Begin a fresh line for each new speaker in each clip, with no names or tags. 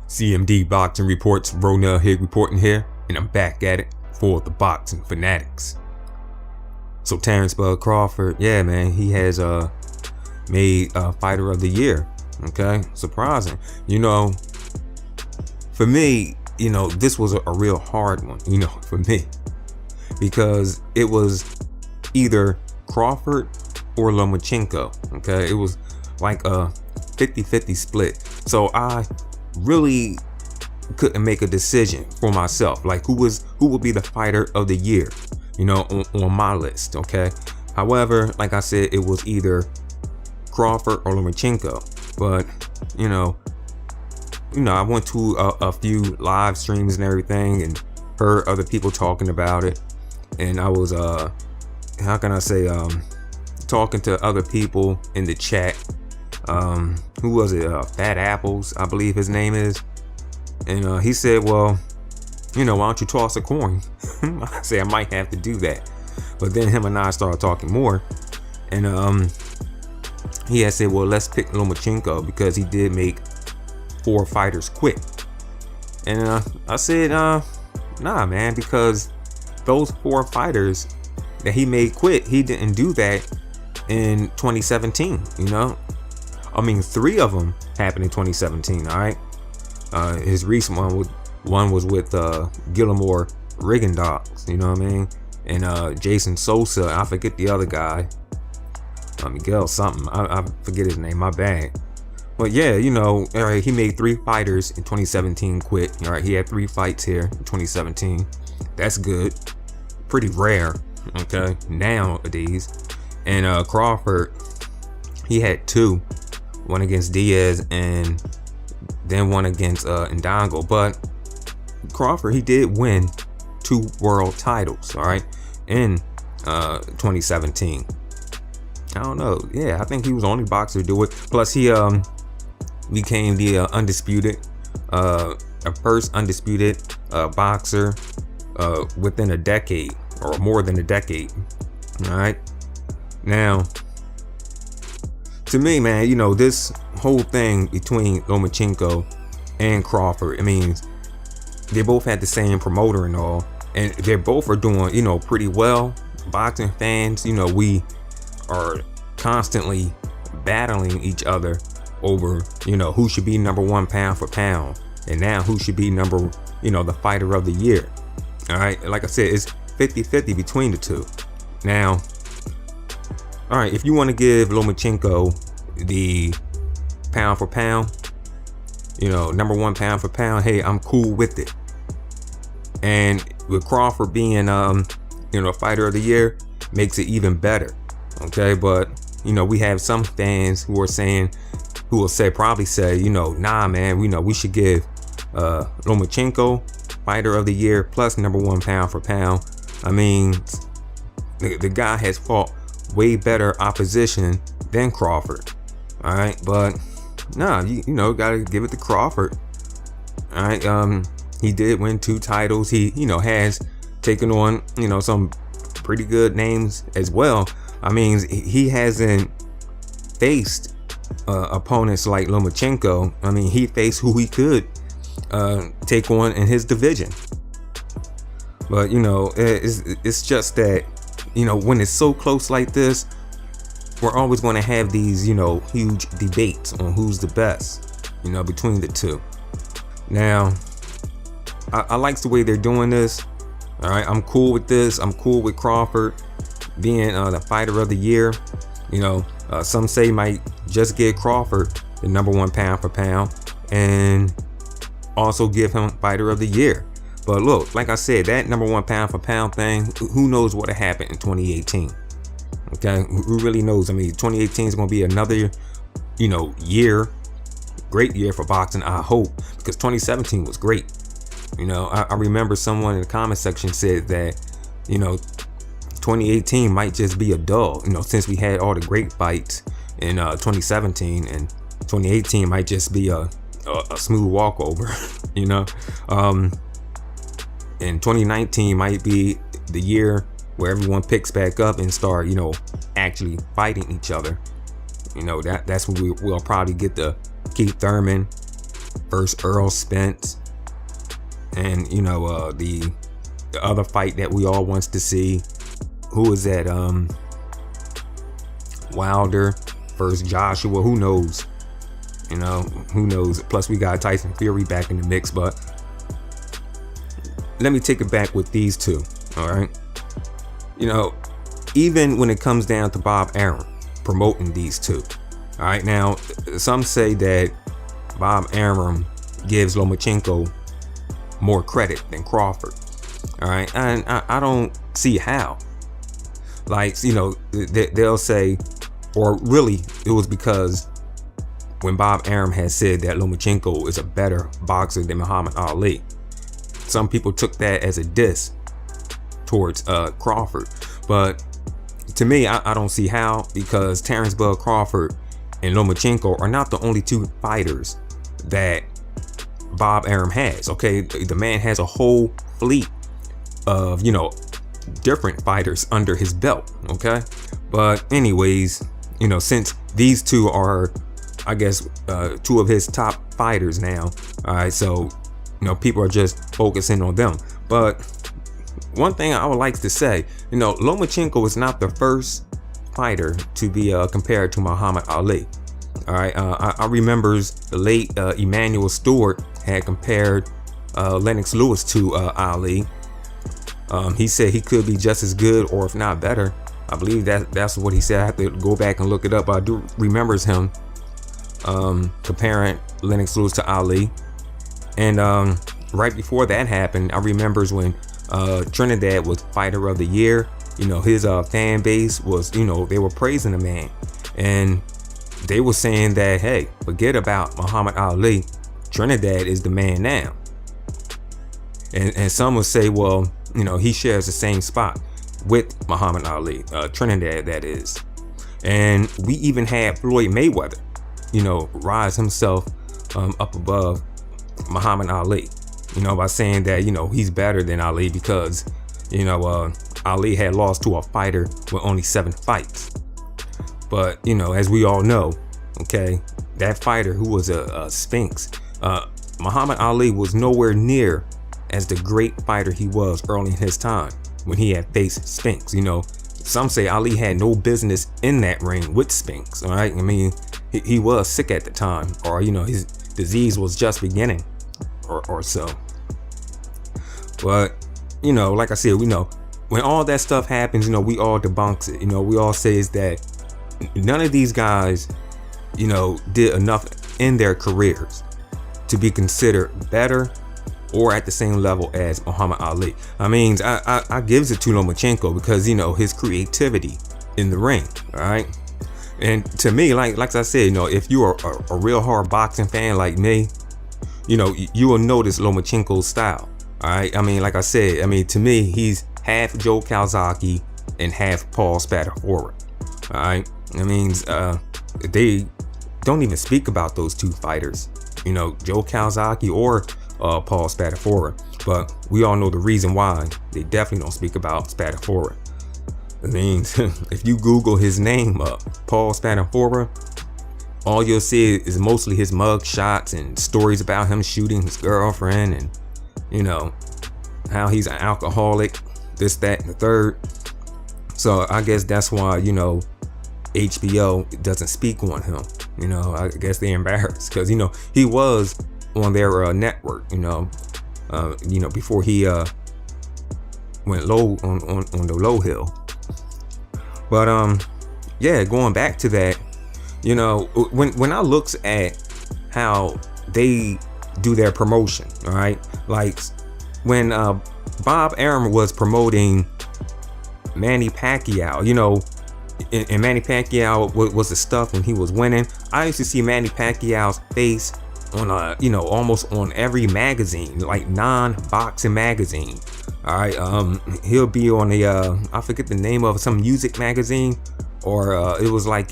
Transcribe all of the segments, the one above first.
CMD Boxing Reports, Ronell here reporting here, and I'm back at it for the boxing fanatics. So Terence Crawford, yeah man, he has made Fighter of the Year. Okay, surprising. For me, this was a real hard one, for me, because it was either Crawford or Lomachenko. Okay, it was like a 50-50 split. So I really couldn't make a decision for myself, like who would be the Fighter of the Year, on my list. Okay, however, like I said, it was either Crawford or Lomachenko. But I went to a few live streams and everything and heard other people talking about it, and I was talking to other people in the chat. Who was it? Fat Apples, I believe his name is. And he said, well, why don't you toss a coin? I said I might have to do that. But then him and I started talking more, and he had said, well, let's pick Lomachenko because he did make 4 fighters quit. And I said, nah man, because those 4 fighters that he made quit, he didn't do that in 2017. I mean, 3 of them happened in 2017. All right, his recent one was with Gilmore Rigondogs, you know what I mean, and Jason Sosa. I forget the other guy, Miguel something. I forget his name. My bad. But yeah, all right, he made 3 fighters in 2017 quit. All right, he had 3 fights here in 2017. That's good. Pretty rare. Okay, nowadays. And Crawford, he had 2. One against Diaz and then one against Ndongo. But Crawford, he did win 2 world titles, all right, in 2017. I don't know. Yeah, I think he was the only boxer to do it. Plus, he became the first undisputed boxer within a decade or more than a decade. All right. Now, to me, man, this whole thing between Lomachenko and Crawford, I mean, they both had the same promoter and all, and they both are doing, pretty well. Boxing fans, we are constantly battling each other over, who should be number 1 pound for pound, and now who should be the Fighter of the Year. All right, like I said, it's 50-50 between the 2. Now, all right, if you want to give Lomachenko the pound for pound, number 1 pound for pound, hey, I'm cool with it. And with Crawford being Fighter of the Year, makes it even better. Okay, but we have some fans who will probably say, nah man, we should give Lomachenko Fighter of the Year plus number 1 pound for pound. I mean, the guy has fought way better opposition than Crawford. All right, but nah, gotta give it to Crawford. All right, he did win 2 titles. He has taken on some pretty good names as well. I mean, he hasn't faced opponents like Lomachenko. I mean, he faced who he could take on in his division. But it's just that when it's so close like this, we're always going to have these huge debates on who's the best between the 2. Now, I like the way they're doing this. All right, I'm cool with this. I'm cool with Crawford being the Fighter of the Year. Some say might just give Crawford the number 1 pound for pound and also give him Fighter of the Year. But look, like I said, that number 1 pound for pound thing, who knows what happened in 2018? Okay, who really knows? I mean, 2018 is going to be another year, great year for boxing, I hope, because 2017 was great. I remember someone in the comment section said that 2018 might just be a dull, since we had all the great fights in 2017, and 2018 might just be a smooth walkover. And 2019 might be the year where everyone picks back up and start actually fighting each other. That's when we'll probably get the Keith Thurman versus Earl Spence, and you know the other fight that we all wants to see. Who is that? Wilder versus Joshua. Who knows? You know, who knows? Plus we got Tyson Fury back in the mix. But let me take it back with these two. All right. You know, even when it comes down to Bob Arum promoting these two. All right. Now, some say that Bob Arum gives Lomachenko more credit than Crawford. All right. And I don't see how. Like, you know, they'll say, or really it was because when Bob Arum had said that Lomachenko is a better boxer than Muhammad Ali, some people took that as a diss towards Crawford. But to me, I don't see how, because Terence Bud Crawford and Lomachenko are not the only two fighters that Bob Arum has. Okay, the man has a whole fleet of, you know, different fighters under his belt. Okay, but anyways, you know, since these two are, I guess, two of his top fighters now, all right, so you know, people are just focusing on them. But one thing I would like to say, you know, Lomachenko is not the first fighter to be compared to Muhammad Ali. All right, I remembers the late Emanuel Stewart had compared Lennox Lewis to Ali. He said he could be just as good, or if not better. I believe that's what he said. I have to go back and look it up. But I do remembers him comparing Lennox Lewis to Ali. And right before that happened, I remembers when Trinidad was Fighter of the Year. You know, his fan base was, you know, they were praising the man, and they were saying that, hey, forget about Muhammad Ali. Trinidad is the man now. And some would say, well, you know, he shares the same spot with Muhammad Ali, Trinidad, that is. And we even had Floyd Mayweather, you know, rise himself up above Muhammad Ali, you know, by saying that, you know, he's better than Ali because, you know, Ali had lost to a fighter with only 7 fights. But, you know, as we all know, okay, that fighter who was a Sphinx, Muhammad Ali was nowhere near as the great fighter he was early in his time when he had faced Sphinx. You know, some say Ali had no business in that ring with Sphinx. All right, I mean, he was sick at the time, or you know, his disease was just beginning, or so. But you know, like I said, we know when all that stuff happens, you know, we all debunks it. You know, we all say is that none of these guys, you know, did enough in their careers to be considered better or at the same level as Muhammad Ali. I mean, I gives it to Lomachenko because, you know, his creativity in the ring, all right? And to me, like I said, you know, if you are a real hard boxing fan like me, you know, you will notice Lomachenko's style, all right? I mean, like I said, I mean, to me, he's half Joe Calzaghe and half Paul Spadafora, all right? I mean, they don't even speak about those two fighters, you know, Joe Calzaghe or Paul Spadafora, but we all know the reason why they definitely don't speak about Spadafora. I mean, if you Google his name up, Paul Spadafora, all you'll see is mostly his mug shots and stories about him shooting his girlfriend, and you know how he's an alcoholic, this, that, and the third. So I guess that's why, you know, HBO doesn't speak on him. You know, I guess they're embarrassed because, you know, he was on their network, you know, before he went low on the low hill. But yeah, going back to that, you know, when I looks at how they do their promotion, all right, like when Bob Arum was promoting Manny Pacquiao, you know, and Manny Pacquiao was the stuff when he was winning. I used to see Manny Pacquiao's face on you know, almost on every magazine, like non-boxing magazine. All right, he'll be on I forget the name of some music magazine, or it was like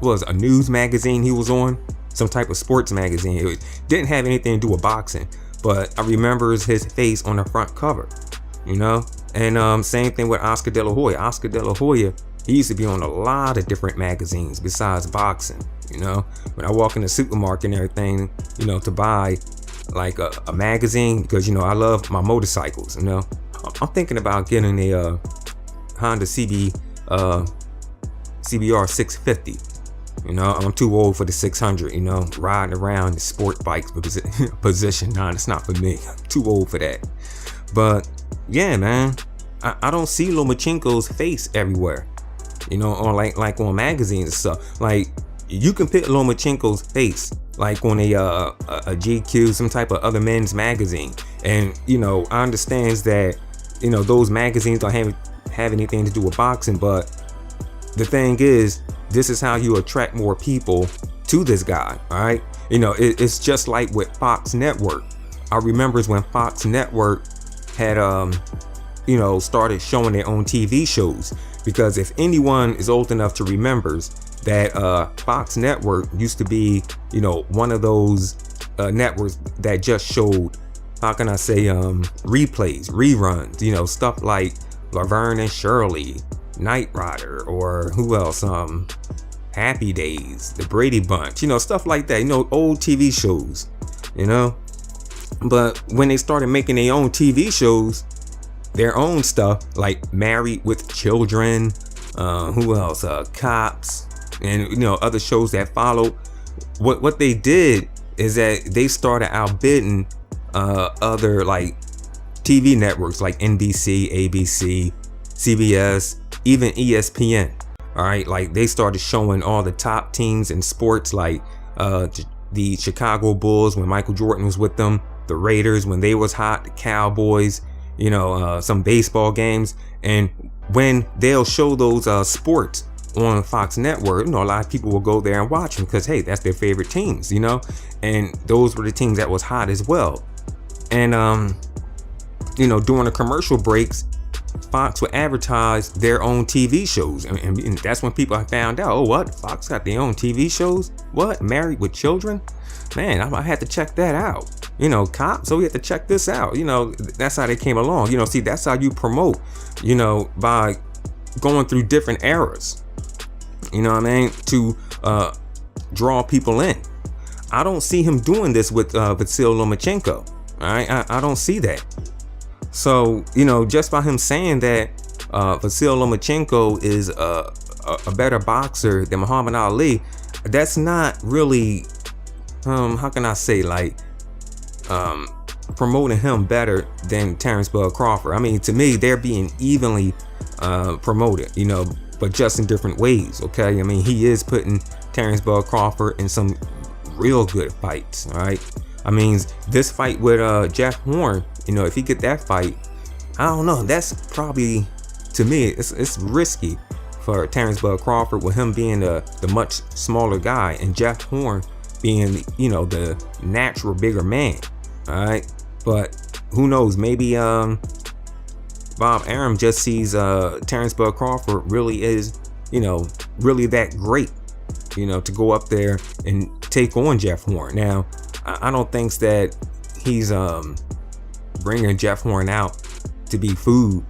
was a news magazine he was on, some type of sports magazine. It didn't have anything to do with boxing, but I remember his face on the front cover, you know. And same thing with Oscar De La Hoya. Oscar De La Hoya, he used to be on a lot of different magazines besides boxing. You know, when I walk in the supermarket and everything, you know, to buy like a magazine, because, you know, I love my motorcycles. You know, I'm thinking about getting a Honda CBR 650. You know, I'm too old for the 600, you know, riding around the sport bikes position. Nah, it's not for me. I'm too old for that. But yeah, man, I don't see Lomachenko's face everywhere, you know, on like on magazines and stuff. Like, you can put Lomachenko's face like on a GQ, some type of other men's magazine. And, you know, I understand that, you know, those magazines don't have anything to do with boxing, but the thing is, this is how you attract more people to this guy. All right, you know, it's just like with Fox Network. I remember when Fox Network had you know, started showing their own TV shows, because if anyone is old enough to remember that Fox Network used to be, you know, one of those networks that just showed, how can I say, replays, reruns, you know, stuff like Laverne and Shirley, Knight Rider, or who else, Happy Days, The Brady Bunch, you know, stuff like that, you know, old TV shows, you know. But when they started making their own TV shows, their own stuff, like Married with Children, who else, Cops, and, you know, other shows that followed, what they did is that they started outbidding other like TV networks like NBC, ABC, CBS, even ESPN. All right, like they started showing all the top teams in sports, like the Chicago Bulls when Michael Jordan was with them, the Raiders when they was hot, the Cowboys, you know, some baseball games. And when they'll show those sports on Fox Network, you know, a lot of people will go there and watch them because, hey, that's their favorite teams, you know, and those were the teams that was hot as well. And you know, during the commercial breaks, Fox would advertise their own TV shows, and that's when people found out, oh, what, Fox got their own TV shows? What, Married with Children? Man, I had to check that out. You know, Cops, so we had to check this out. You know, that's how they came along. You know, see, that's how you promote, you know, by going through different eras, you know what I mean, to draw people in. I don't see him doing this with Vasyl Lomachenko. All right, I don't see that. So, you know, just by him saying that Vasyl Lomachenko is a better boxer than Muhammad Ali, that's not really, how can I say, like, promoting him better than Terence Bud Crawford. I mean, to me, they're being evenly promoted, you know, but just in different ways, okay? I mean, he is putting Terence Bud Crawford in some real good fights, all right? I mean, this fight with Jeff Horn, you know, if he get that fight, I don't know, that's probably, to me, it's risky for Terence Bud Crawford, with him being the much smaller guy and Jeff Horn being, you know, the natural bigger man, all right? But who knows, maybe Bob Arum just sees Terence Bud Crawford really is, you know, really that great, you know, to go up there and take on Jeff Horn. Now, I don't think that he's bringing Jeff Horn out to be food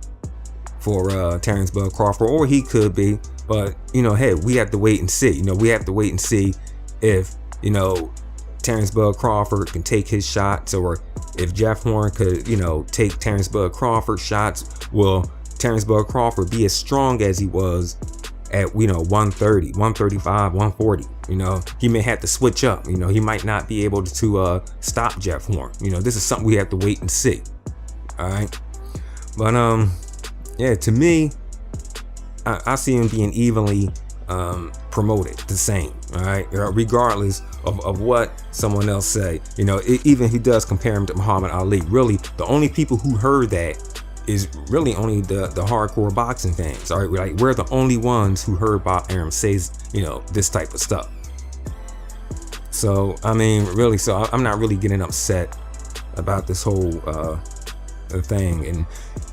for Terence Bud Crawford, or he could be, but, you know, hey, we have to wait and see. You know, we have to wait and see if, you know, Terence Bud Crawford can take his shots, or if Jeff Horn could, you know, take Terence Bud Crawford's shots. Will Terence Bud Crawford be as strong as he was at, you know, 130, 135, 140? You know, he may have to switch up. You know, he might not be able to stop Jeff Horn. You know, this is something we have to wait and see. All right, but yeah, to me, I see him being evenly promoted the same. All right, regardless of what someone else say. You know, even if he does compare him to Muhammad Ali, really the only people who heard that is really only the hardcore boxing fans. All right, like, we're the only ones who heard Bob Arum say, you know, this type of stuff. So I mean, really, so I'm not really getting upset about this whole thing, and,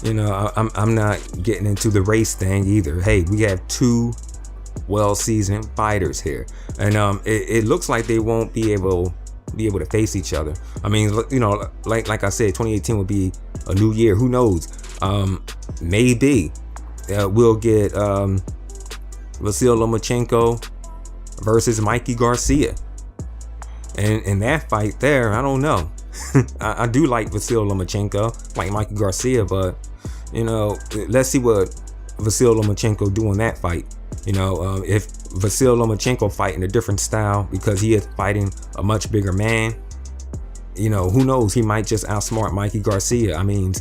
you know, I'm not getting into the race thing either. Hey, we have two well-seasoned fighters here, and it looks like they won't be able to face each other. I mean, you know, like I said, 2018 will be a new year. Who knows? Maybe we'll get Vasyl Lomachenko versus Mikey Garcia. And in that fight there, I don't know. I do like Vasyl Lomachenko, like Mikey Garcia, but you know, let's see what Vasyl Lomachenko do in that fight. You know, if Vasyl Lomachenko fight in a different style because he is fighting a much bigger man, you know, who knows? He might just outsmart Mikey Garcia. I mean,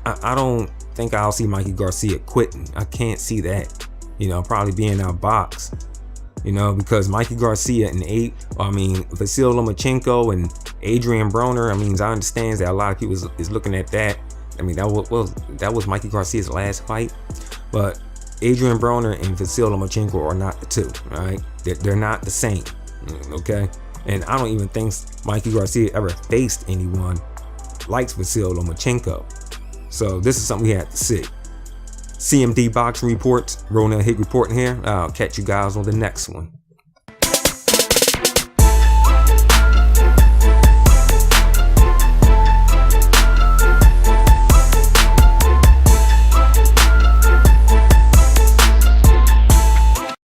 I don't think I'll see Mikey Garcia quitting. I can't see that. You know, probably being outboxed. You know, because Mikey Garcia and Vasyl Lomachenko and Adrian Broner. I mean, I understand that a lot of people is looking at that. I mean, that was Mikey Garcia's last fight, but Adrian Broner and Vasyl Lomachenko are not the two. All right, they're not the same. Okay, and I don't even think Mikey Garcia ever faced anyone like Vasyl Lomachenko. So this is something we have to see. CMD Boxing Reports, Ronell Hig reporting here. I'll catch you guys on the next one.